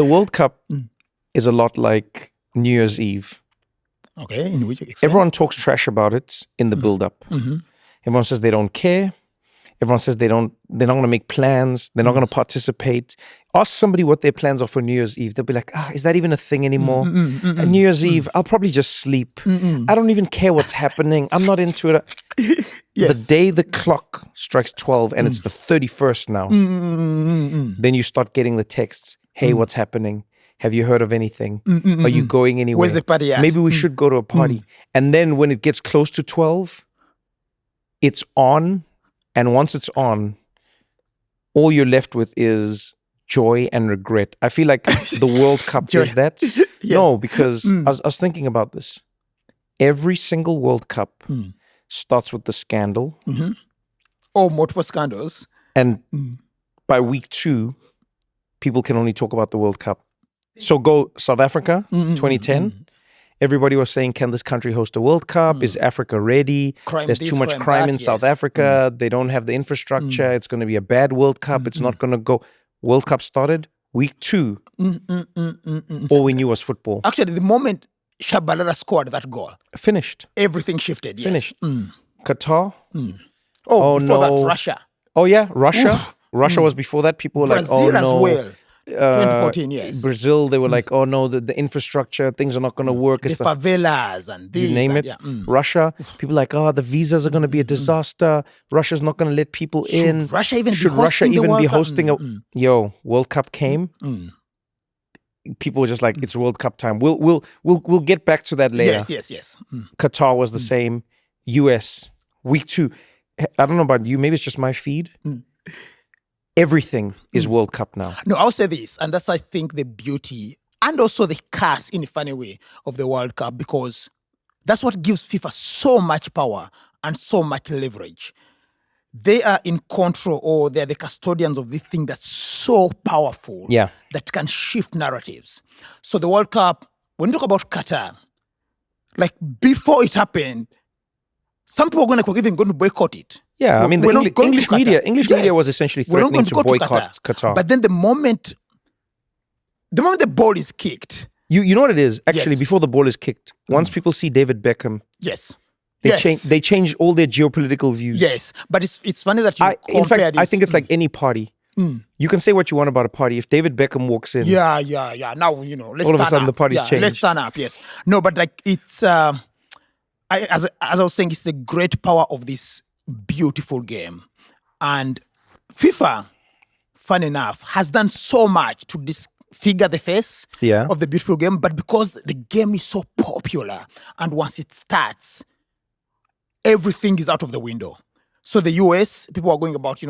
World Cup is a lot like New Year's Eve. Okay, in which everyone talks trash about it in the buildup. Everyone says they don't care. Everyone says they're not going to make plans. They're not going to participate. Ask somebody what their plans are for New Year's Eve. They'll be like, is that even a thing anymore? New Year's Eve, I'll probably just sleep. I don't even care what's happening. I'm not into it. The day the clock strikes 12 and it's the 31st now, then you start getting the texts. Hey, what's happening? Have you heard of anything? Are you going anywhere? Where's the party at? Maybe we should go to a party. And then when it gets close to 12, it's on. And once it's on, all you're left with is joy and regret. I feel like the World Cup is that. No, because I was thinking about this. Every single World Cup starts with the scandal. Oh, multiple scandals. And by week 2, people can only talk about the World Cup. So go South Africa, 2010. Everybody was saying, can this country host a World Cup? Is Africa ready? There's too much crime in South Africa. They don't have the infrastructure. It's going to be a bad World Cup. It's not going to go. World Cup started. Week 2, all we knew was football. Actually, the moment Shabalala scored that goal, finished. Everything shifted. Yes. Finished. Qatar. Oh, before that, Russia. Oh, yeah, Russia. Oof. Russia was before that. People were Brazil like, oh, no. Brazil as well. 2014, yes. Brazil, they were like, oh no, the infrastructure, things are not going to work. The favelas and these. You name it. Russia, people like, the visas are going to be a disaster. Russia's not going to let people in. Should Russia even be hosting a World Cup came? People were just like, it's World Cup time. We'll get back to that later. Yes. Qatar was the same. US, week 2. I don't know about you, maybe it's just my feed. Everything is World Cup now. No, I'll say this, and that's, I think, the beauty and also the curse, in a funny way, of the World Cup, because that's what gives FIFA so much power and so much leverage. They are in control, or they're the custodians of this thing that's so powerful that can shift narratives. So the World Cup, when you talk about Qatar, like before it happened, some people were even going to boycott it. Yeah, I mean, the English media was essentially threatening to boycott Qatar. But then the moment the ball is kicked. You know what it is? Actually, before the ball is kicked, once people see David Beckham, they change all their geopolitical views. Yes, but it's funny that you in fact, I think it's like any party. You can say what you want about a party. If David Beckham walks in... Yeah. Now, let's all of a sudden the party's changed. Let's stand up, yes. No, but like it's... as I was saying, it's the great power of this beautiful game. And FIFA, fun enough, has done so much to disfigure the face of the beautiful game. But because the game is so popular, and once it starts, everything is out of the window. So the US, people are going about,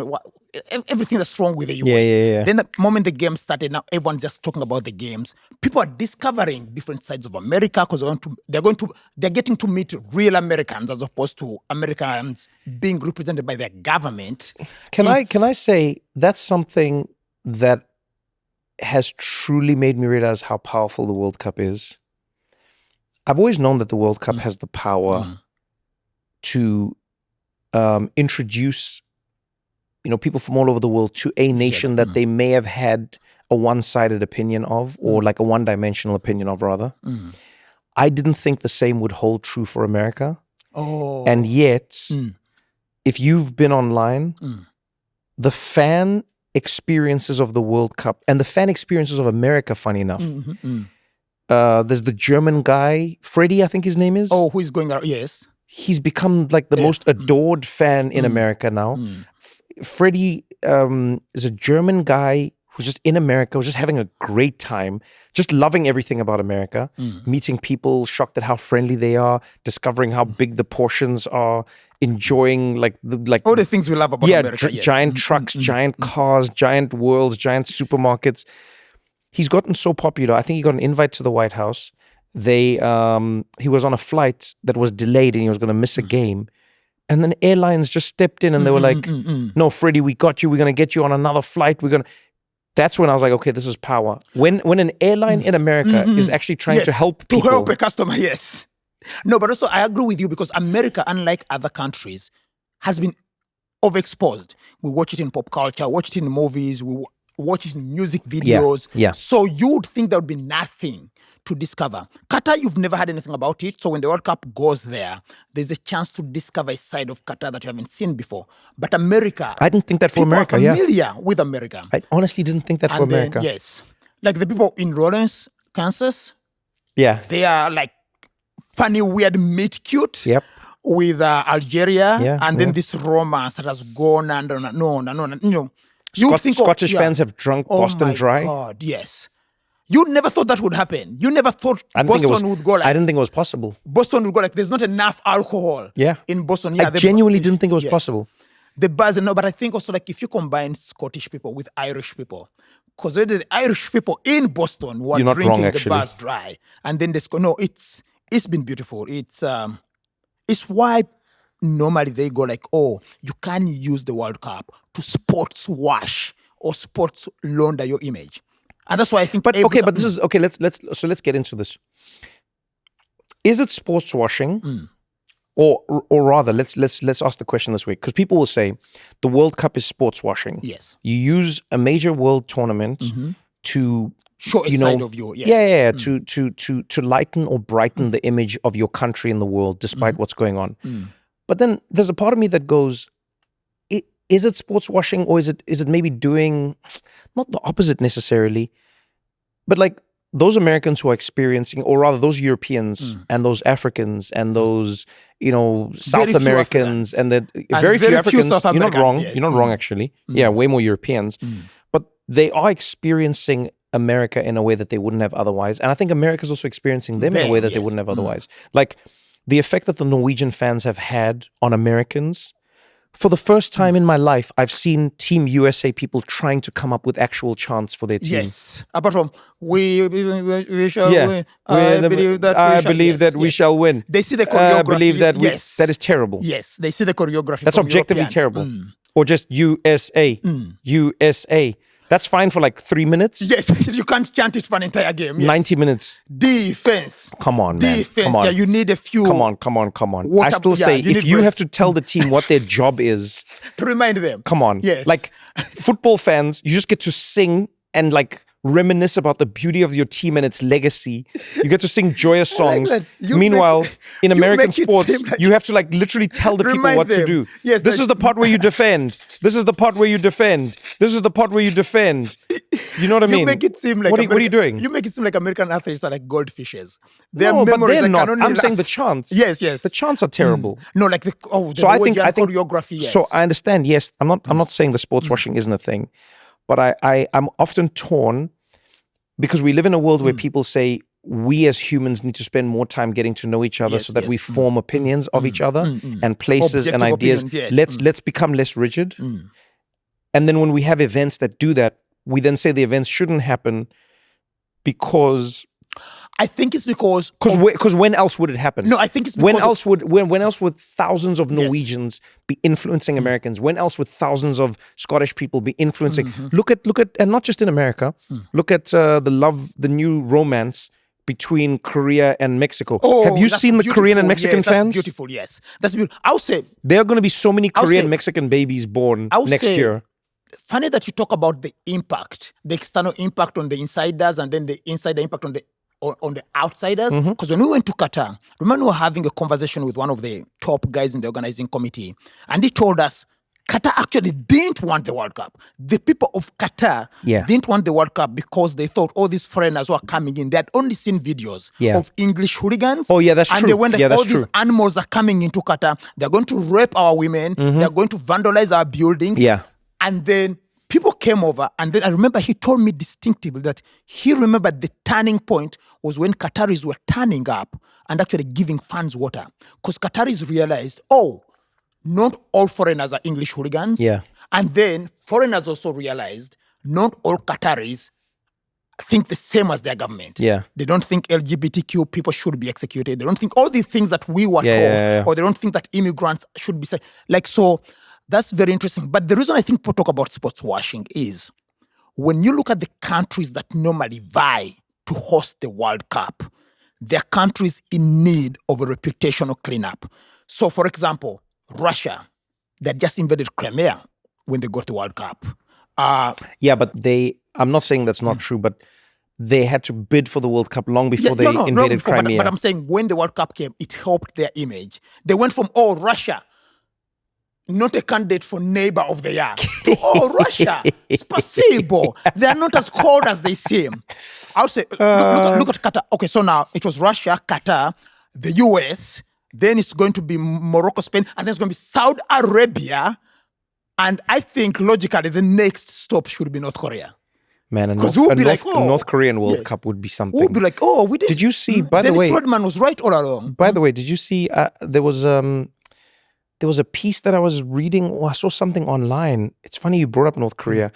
everything that's wrong with the US. Yeah. Then the moment the game started, now everyone's just talking about the games. People are discovering different sides of America because they're getting to meet real Americans as opposed to Americans being represented by their government. Can I say that's something that has truly made me realize how powerful the World Cup is? I've always known that the World Cup has the power to introduce, people from all over the world to a nation that they may have had a one-sided opinion of, or like a one-dimensional opinion of, rather. I didn't think the same would hold true for America. And yet, if you've been online, the fan experiences of the World Cup and the fan experiences of America, funny enough, there's the German guy, Freddie, I think his name is. Oh, who is going out? Yes. He's become like the most adored fan in America now. Freddie is a German guy who's just in America, who's just having a great time, just loving everything about America, meeting people, shocked at how friendly they are, discovering how big the portions are, enjoying like all the things we love about America. Giant trucks, giant cars, giant worlds, giant supermarkets. He's gotten so popular. I think he got an invite to the White House. He was on a flight that was delayed and he was going to miss a game. And then airlines just stepped in and they were like, no, Freddie, we got you. We're going to get you on another flight. That's when I was like, okay, this is power. When an airline in America is actually trying to help people. To help a customer, yes. No, but also I agree with you because America, unlike other countries, has been overexposed. We watch it in pop culture, watch it in movies. watching music videos. Yeah. So you would think there would be nothing to discover. Qatar, you've never heard anything about it. So when the World Cup goes there, there's a chance to discover a side of Qatar that you haven't seen before. But America, I didn't think that for people America. are Yeah, familiar with America. I honestly didn't think that for And then, America. yes, like the people in Lawrence, Kansas, Yeah. they are like funny, weird, meet cute. Yep. With Algeria, Yeah, and then yeah. this romance that has gone and no, you know. You would think Scottish fans have drunk Boston dry. Oh my God, yes. You never thought that would happen. You never thought Boston would go like. I didn't think it was possible. Boston would go like. There's not enough alcohol. Yeah. In Boston, yeah. I genuinely didn't think it was possible. The bars, no, but I think also like if you combine Scottish people with Irish people, because the Irish people in Boston were drinking the bars dry, and then it's been beautiful. It's why normally they go like, oh, you can't use the World Cup to sports wash or sports launder your image, and that's why I think. But this is okay. Let's get into this. Is it sports washing, or rather, let's ask the question this way, because people will say the World Cup is sports washing. Yes, you use a major world tournament to show a side of your to lighten or brighten the image of your country in the world, despite what's going on. But then there's a part of me that goes, is it sports washing, or is it maybe doing not the opposite necessarily, but like those Americans who are experiencing, or rather those Europeans and those Africans and those South Americans and very few Africans. You're not wrong. Yes. You're not wrong actually. Yeah, way more Europeans, but they are experiencing America in a way that they wouldn't have otherwise, and I think America's also experiencing them in a way that they wouldn't have otherwise. Like the effect that the Norwegian fans have had on Americans. For the first time in my life, I've seen Team USA people trying to come up with actual chants for their team. Yes, apart from we shall win. I believe that we shall win. They see the choreography. I believe that that is terrible. Yes, they see the choreography. That's objectively terrible. Or just USA, USA. That's fine for like 3 minutes. Yes, you can't chant it for an entire game. Yes. 90 minutes. Defense. Come on, man. Defense. Come on. Yeah, you need a few. Come on. I still say, if you have to tell the team what their job is. To remind them. Come on. Yes. Like football fans, you just get to sing and like reminisce about the beauty of your team and its legacy. You get to sing joyous songs. Meanwhile, in American sports, you have to like literally tell the people what to do. Yes, this is the part where you defend. This is the part where you defend. This is the part where you defend. You know what I mean? You make it seem like what are you doing? You make it seem like American athletes are like goldfishes. No, but they're not. I'm saying the chants. Yes. The chants are terrible. No, like the I think choreography. Yes. So I understand. Yes, I'm not saying the sports washing isn't a thing, but I'm often torn because we live in a world where people say we as humans need to spend more time getting to know each other so that we form opinions of each other and places and ideas. Let's become less rigid. And then when we have events that do that, we then say the events shouldn't happen because I think it's because when else would it happen? No, I think it's because when else would thousands of Norwegians be influencing Americans? When else would thousands of Scottish people be influencing? Look at and not just in America. Look at the new romance between Korea and Mexico. Have you seen the Korean and Mexican fans? That's beautiful. Yes, that's beautiful. I'll say there are going to be so many Korean Mexican babies born next year. Funny that you talk about the impact, the external impact on the insiders, and then the insider impact on the outsiders. Because when we went to Qatar, remember we were having a conversation with one of the top guys in the organizing committee, and he told us Qatar actually didn't want the World Cup. The people of Qatar didn't want the World Cup because they thought all these foreigners who are coming in, they had only seen videos of English hooligans. Oh, yeah, that's true. And they went like, all these animals are coming into Qatar. They're going to rape our women. They're going to vandalize our buildings. Yeah. And then people came over, and then I remember he told me distinctively that he remembered the turning point was when Qataris were turning up and actually giving fans water. Because Qataris realized, not all foreigners are English hooligans. Yeah. And then foreigners also realized not all Qataris think the same as their government. Yeah. They don't think LGBTQ people should be executed. They don't think all these things that we were told, or they don't think that immigrants should be so. That's very interesting. But the reason I think people talk about sports washing is when you look at the countries that normally vie to host the World Cup, they're countries in need of a reputational cleanup. So, for example, Russia, that just invaded Crimea when they got the World Cup. Yeah, but I'm not saying that's not true, but they had to bid for the World Cup long before they invaded Crimea. But I'm saying when the World Cup came, it helped their image. They went from, Russia, not a candidate for neighbor of the year, to, Russia, spasibo. They are not as cold as they seem. I'll say, look at Qatar. Okay, so now it was Russia, Qatar, the US, then it's going to be Morocco, Spain, and then it's going to be Saudi Arabia. And I think logically the next stop should be North Korea. Man, a North Korean World Cup would be something. We'll be like, we did. Did you see, by the way... Rodman was right all along. By the way, did you see, there was a piece that I was reading, or I saw something online. It's funny you brought up North Korea.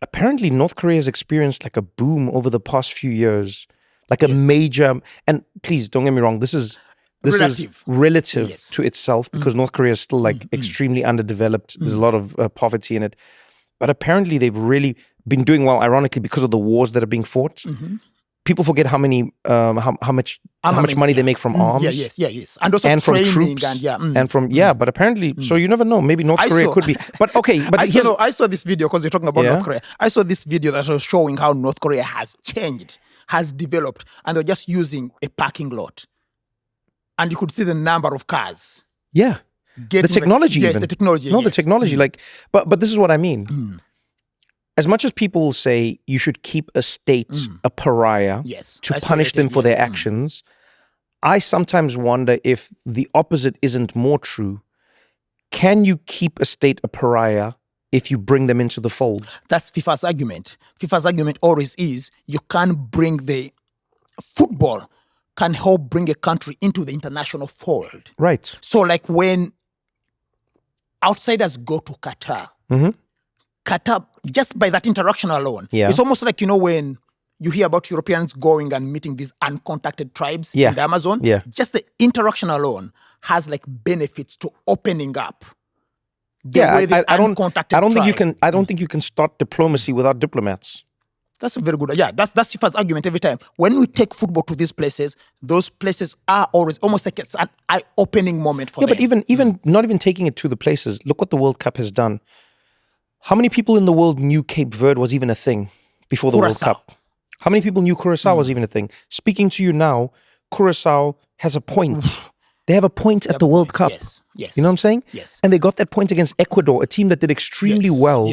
Apparently, North Korea has experienced like a boom over the past few years. Like a major... And please, don't get me wrong, this is relative to itself, because North Korea is still like extremely underdeveloped. There's a lot of poverty in it. But apparently they've really been doing well, ironically, because of the wars that are being fought. People forget how much money they make from arms. Yes. And also from training troops. And from but apparently, so you never know. Maybe North Korea could be. But okay, but I saw this video, because you're talking about North Korea. I saw this video that was showing how North Korea has changed, has developed, and they're just using a parking lot. And you could see the number of cars. Yeah. The technology even. Yes, the technology. No, the technology. Like, but this is what I mean. As much as people will say you should keep a state a pariah to punish them for their actions, I sometimes wonder if the opposite isn't more true. Can you keep a state a pariah if you bring them into the fold? That's FIFA's argument. FIFA's argument always is you can't bring the football can help bring a country into the international fold. Right. So like when outsiders go to Qatar, Qatar, just by that interaction alone, it's almost like, when you hear about Europeans going and meeting these uncontacted tribes in the Amazon, just the interaction alone has like benefits to opening up. I don't think you can start diplomacy without diplomats. That's a very good, that's FIFA's argument every time. When we take football to these places, those places are always almost like it's an eye-opening moment for them. Yeah, but even not even taking it to the places, look what the World Cup has done. How many people in the world knew Cape Verde was even a thing before the World Cup? How many people knew Curacao was even a thing? Speaking to you now, Curacao has a point. They have a point at the World Cup. Yes. You know what I'm saying? Yes. And they got that point against Ecuador, a team that did extremely well in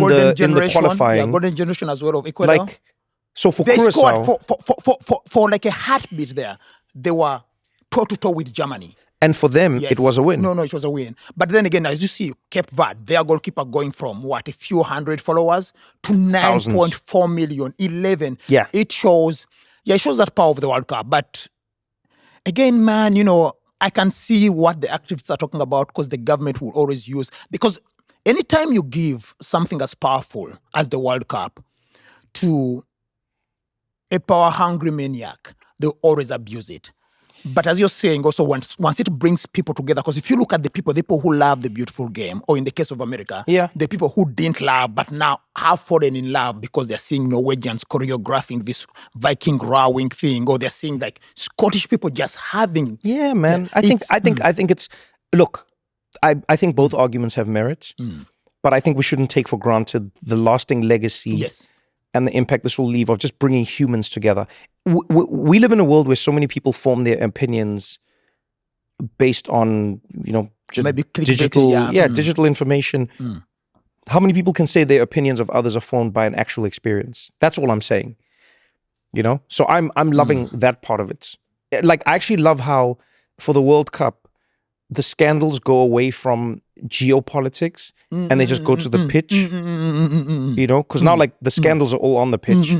the qualifying. Yeah, golden generation as well of Ecuador. Like, so for they Curacao... scored for like a heartbeat there. They were toe-to-toe with Germany. And for them, it was a win. No, it was a win. But then again, as you see, Cape Verde, their goalkeeper going from, a few hundred followers to 9.4 million, 11. Yeah. It shows that power of the World Cup. But again, man, I can see what the activists are talking about, because the government will always use... Because anytime you give something as powerful as the World Cup to a power-hungry maniac, they'll always abuse it. But as you're saying, also once it brings people together, because if you look at the people who love the beautiful game, or in the case of America, the people who didn't love but now have fallen in love because they're seeing Norwegians choreographing this Viking rowing thing, or they're seeing like Scottish people just having. Yeah, man. I think it's. Look, I think both arguments have merit, but I think we shouldn't take for granted the lasting legacy. And the impact this will leave of just bringing humans together. We live in a world where so many people form their opinions based on, maybe digital information. How many people can say their opinions of others are formed by an actual experience? That's all I'm saying. So I'm loving that part of it. Like, I actually love how for the World Cup, the scandals go away from geopolitics and they just go to the pitch, because now like the scandals are all on the pitch.